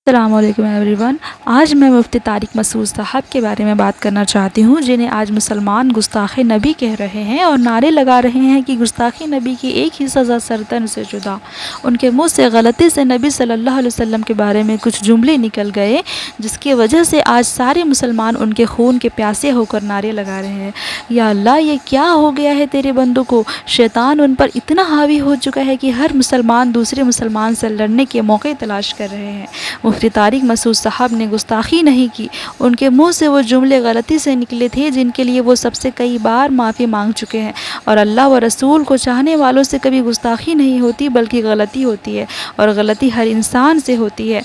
السلام علیکم every one. آج میں مفتی طارق مسعود صاحب کے بارے میں بات کرنا چاہتی ہوں، جنہیں آج مسلمان گستاخ نبی کہہ رہے ہیں اور نعرے لگا رہے ہیں کہ گستاخ نبی کی ایک ہی سزا سرطن سے جدا۔ ان کے منہ سے غلطی سے نبی صلی اللہ علیہ وسلم کے بارے میں کچھ جملے نکل گئے، جس کی وجہ سے آج سارے مسلمان ان کے خون کے پیاسے ہو کر نعرے لگا رہے ہیں، یا اللہ یہ کیا ہو گیا ہے تیرے بندوں کو۔ شیطان ان پر اتنا حاوی ہو چکا ہے کہ ہر مسلمان دوسرے مسلمان سے لڑنے کے موقع تلاش کر رہے ہیں۔ مفتی طارق مسعود صاحب نے گستاخی نہیں کی، ان کے منہ سے وہ جملے غلطی سے نکلے تھے جن کے لیے وہ سب سے کئی بار معافی مانگ چکے ہیں، اور اللہ و رسول کو چاہنے والوں سے کبھی گستاخی نہیں ہوتی بلکہ غلطی ہوتی ہے، اور غلطی ہر انسان سے ہوتی ہے۔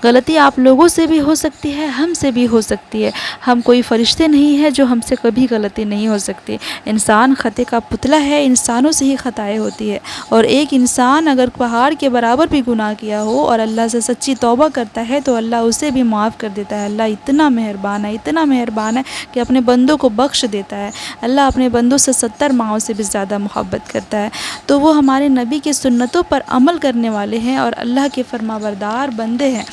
غلطی آپ لوگوں سے بھی ہو سکتی ہے، ہم سے بھی ہو سکتی ہے، ہم کوئی فرشتے نہیں ہیں جو ہم سے کبھی غلطی نہیں ہو سکتی۔ انسان خطے کا پتلا ہے، انسانوں سے ہی خطائیں ہوتی ہے، اور ایک انسان اگر پہاڑ کے برابر بھی گناہ کیا ہو اور اللہ سے سچی توبہ کرتا ہے تو اللہ اسے بھی معاف کر دیتا ہے۔ اللہ اتنا مہربان ہے، اتنا مہربان ہے کہ اپنے بندوں کو بخش دیتا ہے۔ اللہ اپنے بندوں سے 70 ماؤں سے بھی زیادہ محبت کرتا ہے، تو وہ ہمارے نبی کی سنتوں پر عمل کرنے والے ہیں اور اللہ کے فرما بردار بندے ہیں۔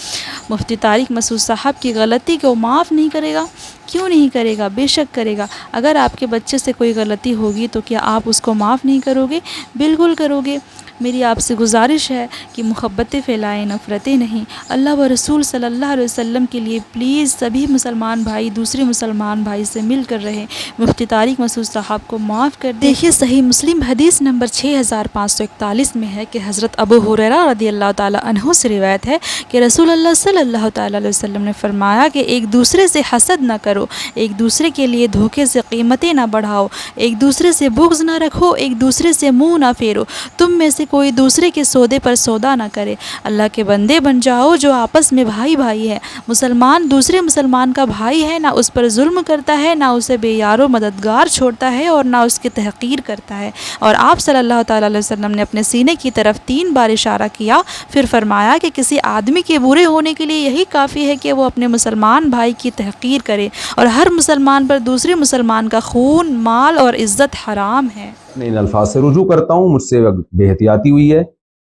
مفتی طارق مسعود صاحب کی غلطی کو معاف نہیں کرے گا؟ کیوں نہیں کرے گا؟ بے شک کرے گا۔ اگر آپ کے بچے سے کوئی غلطی ہوگی تو کیا آپ اس کو معاف نہیں کرو گے؟ بالکل کرو گے۔ میری آپ سے گزارش ہے کہ محبتیں پھیلائیں، نفرتیں نہیں۔ اللہ و رسول صلی اللہ علیہ وسلم کے لیے پلیز سبھی مسلمان بھائی دوسرے مسلمان بھائی سے مل کر رہیں، مفتی طارق مسعود صاحب کو معاف کر دیں۔ دیکھیے صحیح مسلم حدیث نمبر 6541 میں ہے کہ حضرت ابو ہریرہ رضی اللہ تعالیٰ عنہ سے روایت ہے کہ رسول اللہ صلی اللہ تعالیٰ علیہ وسلم نے فرمایا کہ ایک دوسرے سے حسد نہ کرو، ایک دوسرے کے لیے دھوکے سے قیمتیں نہ بڑھاؤ، ایک دوسرے سے بغض نہ رکھو، ایک دوسرے سے منہ نہ پھیرو، تم میں سے کوئی دوسرے کے سودے پر سودا نہ کرے۔ اللہ کے بندے بن جاؤ جو آپس میں بھائی بھائی ہے۔ مسلمان دوسرے مسلمان کا بھائی ہے، نہ اس پر ظلم کرتا ہے، نہ اسے بے یار و مددگار چھوڑتا ہے، اور نہ اس کی تحقیر کرتا ہے۔ اور آپ صلی اللہ تعالیٰ علیہ وسلم نے اپنے سینے کی طرف 3 بار اشارہ کیا، پھر فرمایا کہ کسی آدمی کے برے ہونے کے لیے یہی کافی ہے کہ وہ اپنے مسلمان بھائی کی تحقیر کرے، اور ہر مسلمان پر دوسرے مسلمان کا خون، مال اور عزت حرام ہے۔ ان الفاظ سے رجوع کرتا ہوں، مجھ سے بے احتیاطی ہوئی ہے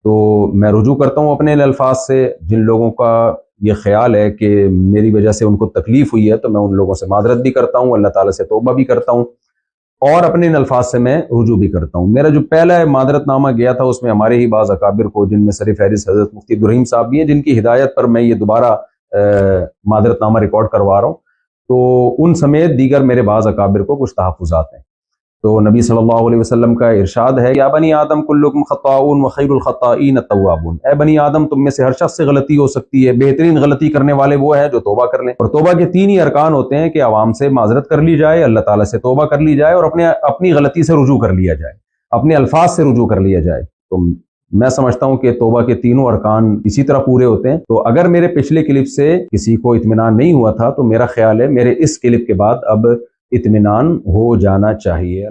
تو میں رجوع کرتا ہوں اپنے الفاظ سے۔ جن لوگوں کا یہ خیال ہے کہ میری وجہ سے ان کو تکلیف ہوئی ہے تو میں ان لوگوں سے معذرت بھی کرتا ہوں، اللہ تعالیٰ سے توبہ بھی کرتا ہوں، اور اپنے ان الفاظ سے میں رجوع بھی کرتا ہوں۔ میرا جو پہلا معذرت نامہ گیا تھا اس میں ہمارے ہی بعض اکابر کو، جن میں سر فہرست حضرت مفتی عبدالرحیم صاحب بھی ہیں، جن کی ہدایت پر میں یہ دوبارہ معذرت نامہ ریکارڈ کروا رہا ہوں، تو ان سمیت دیگر میرے بعض اکابر کو کچھ تحفظات ہیں۔ تو نبی صلی اللہ علیہ وسلم کا ارشاد ہے، یا بنی آدم کلکم خطاؤون وخیر الخطائین التوابون، اے بنی آدم تم میں سے ہر شخص سے غلطی ہو سکتی ہے، بہترین غلطی کرنے والے وہ ہیں جو توبہ کر لیں۔ اور توبہ کے 3 ہی ارکان ہوتے ہیں کہ عوام سے معذرت کر لی جائے، اللہ تعالیٰ سے توبہ کر لی جائے، اور اپنی غلطی سے رجوع کر لیا جائے، اپنے الفاظ سے رجوع کر لیا جائے۔ تو میں سمجھتا ہوں کہ توبہ کے 3 ارکان اسی طرح پورے ہوتے ہیں۔ تو اگر میرے پچھلے کلپ سے کسی کو اطمینان نہیں ہوا تھا تو میرا خیال ہے میرے اس کلپ کے بعد اب اطمینان ہو جانا چاہیے۔